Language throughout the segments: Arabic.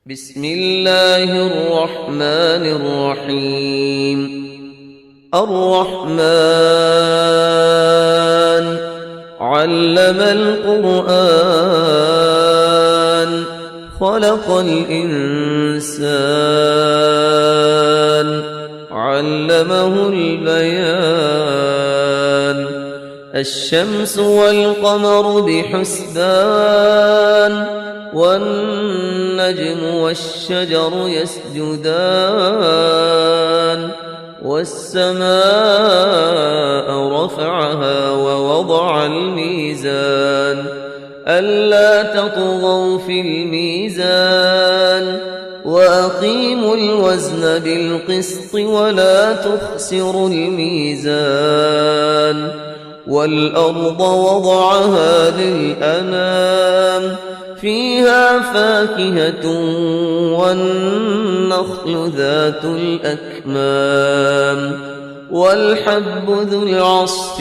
بسم الله الرحمن الرحيم. الرحمن علم القرآن خلق الإنسان علمه البيان. الشمس والقمر بحسبان والنجم والشجر يسجدان. والسماء رفعها ووضع الميزان ألا تطغوا في الميزان وأقيموا الوزن بالقسط ولا تخسروا الميزان. والأرض وضعها للأنام فيها فاكهة والنخل ذات الأكمام والحب ذو العصف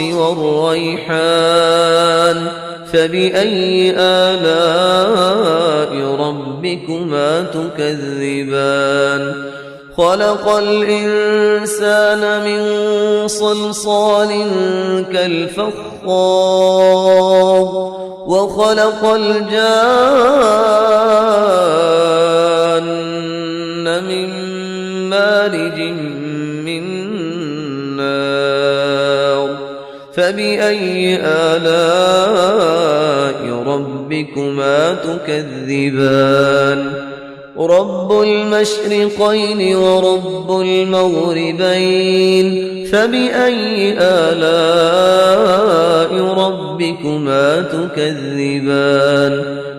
والريحان. فبأي آلاء ربكما تكذبان؟ خلق الإنسان من صلصال كالفخار وخلق الجان من مارج من نار. فبأي آلاء ربكما تكذبان؟ رب المشرقين ورب المغربين. فبأي آلاء ربكما تكذبان؟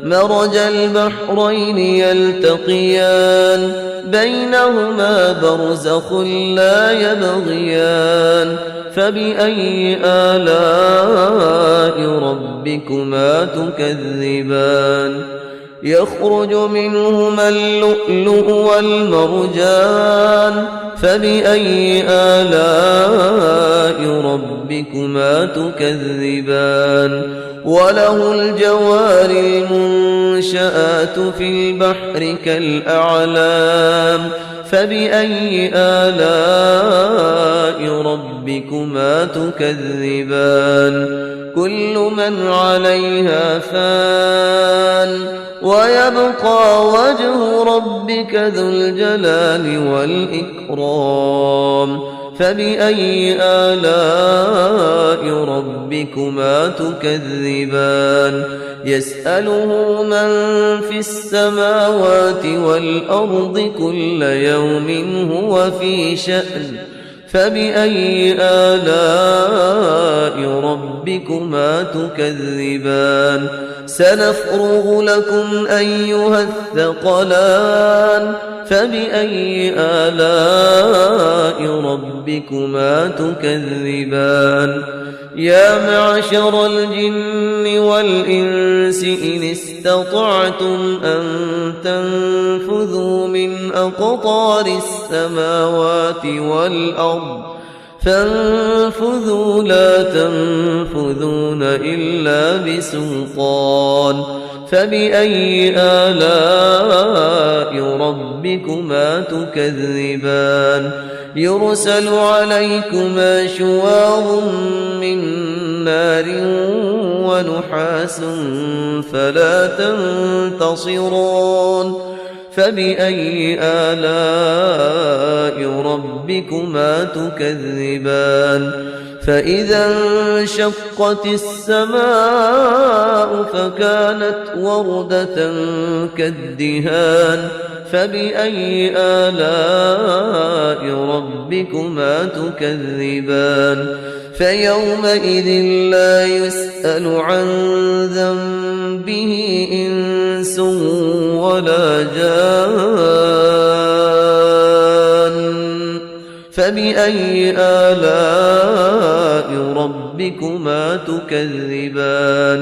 مرج البحرين يلتقيان بينهما برزخ لا يبغيان. فبأي آلاء ربكما تكذبان؟ يخرج منهما اللؤلؤ والمرجان. فبأي آلاء ربكما تكذبان؟ وله الجوار المنشآت في البحر كالأعلام. فبأي آلاء ربكما تكذبان؟ كل من عليها فان ويبقى وجه ربك ذو الجلال والإكرام. فبأي آلاء ربكما تكذبان؟ يسأله من في السماوات والأرض كل يوم هو في شأن. فبأي آلاء ربكما تكذبان؟ سنفرغ لكم أيها الثقلان. فبأي آلاء ربكما تكذبان؟ يا معشر الجن والإنس إن استطعتم أن تنفذوا من أقطار السماوات والأرض فانفذوا لا تنفذون إلا بسلطان. فبأي آلاء ربكما تكذبان؟ يرسل عليكما شواظ من نار ونحاس فلا تنتصرون. فبأي آلاء ربكما تكذبان؟ فإذا انشقت السماء فكانت وردة كالدهان. فبأي آلاء ربكما تكذبان؟ فيومئذ لا يسأل عن ذنبه إنس ولا جان. فبأي آلاء ربكما تكذبان؟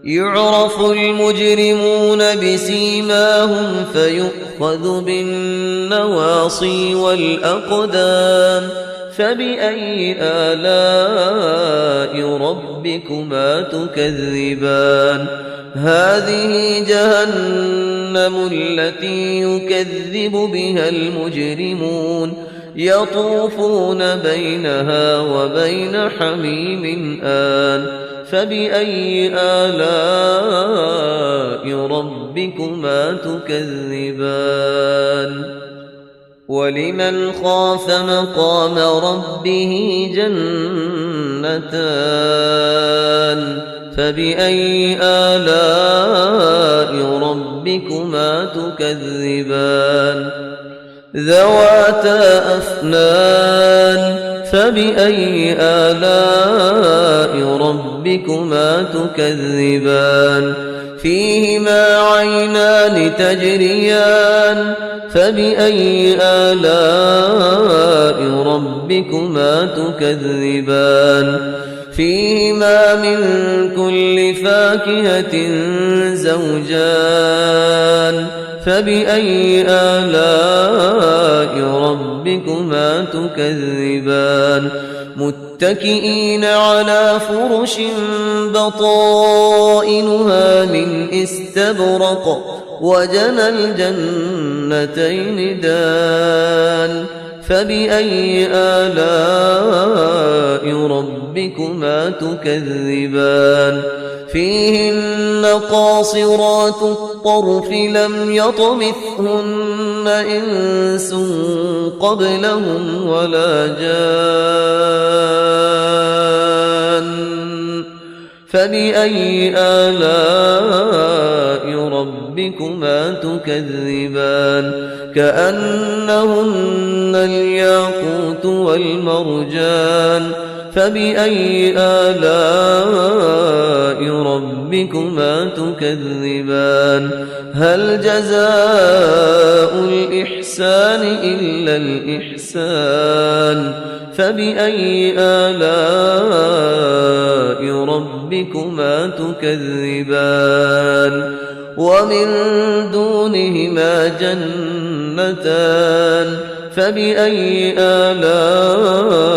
يعرف المجرمون بسيماهم فيؤخذ بالنواصي والأقدام. فبأي آلاء ربكما تكذبان؟ هذه جهنم جهنم التي يكذب بها المجرمون يطوفون بينها وبين حميم آن فبأي آلاء ربكما تكذبان ولمن خاف مقام ربه جنتان فبأي آلاء ربكما تكذبان ذواتا أفنان فبأي آلاء ربكما تكذبان فيهما عينان تجريان فبأي آلاء ربكما تكذبان فيهما من كل فاكهة زوجان فبأي آلاء ربكما تكذبان متكئين على فرش بطائنها من استبرق وجنى الجنتين دان فبأي آلاء ربكما تكذبان فيهن قاصرات الطرف لم يطمثهن إنس قبلهم ولا جان فبأي آلاء ربكما تكذبان كأنهن الياقوت والمرجان فبأي آلاء ربكما تكذبان هل جزاء الإحسان إلا الإحسان فبأي آلاء ربكما تكذبان ومن دونهما جنتان فبأي آلاء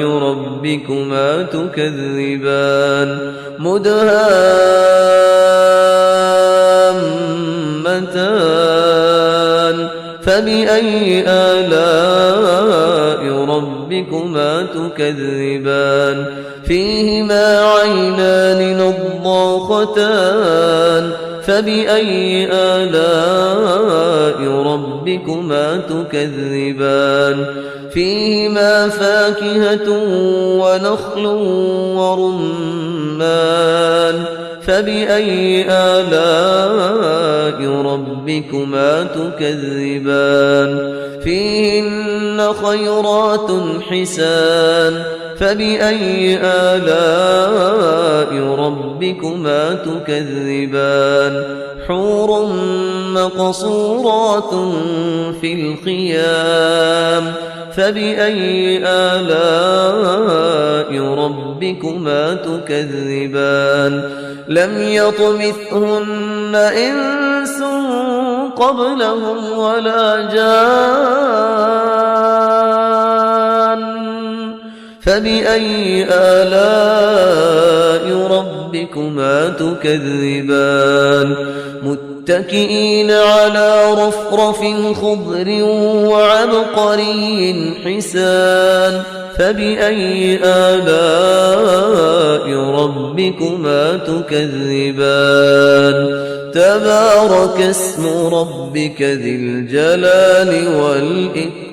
ربكما تكذبان مدهامتان فبأي آلاء ربكما تكذبان فيهما عينان نضاختان فبأي آلاء ربكما تكذبان فيهما فاكهة ونخل ورمان فبأي آلاء ربكما تكذبان فيهن خيرات حسان فبأي آلاء ربكما تكذبان حور مقصورات في الخيام فبأي آلاء ربكما تكذبان لم يطمثهن إنس قبلهم ولا جان فبأي آلاء ربكما تكذبان متكئين على رفرف خضر وعبقري حسان فبأي آلاء ربكما تكذبان تبارك اسم ربك ذي الجلال والإكرام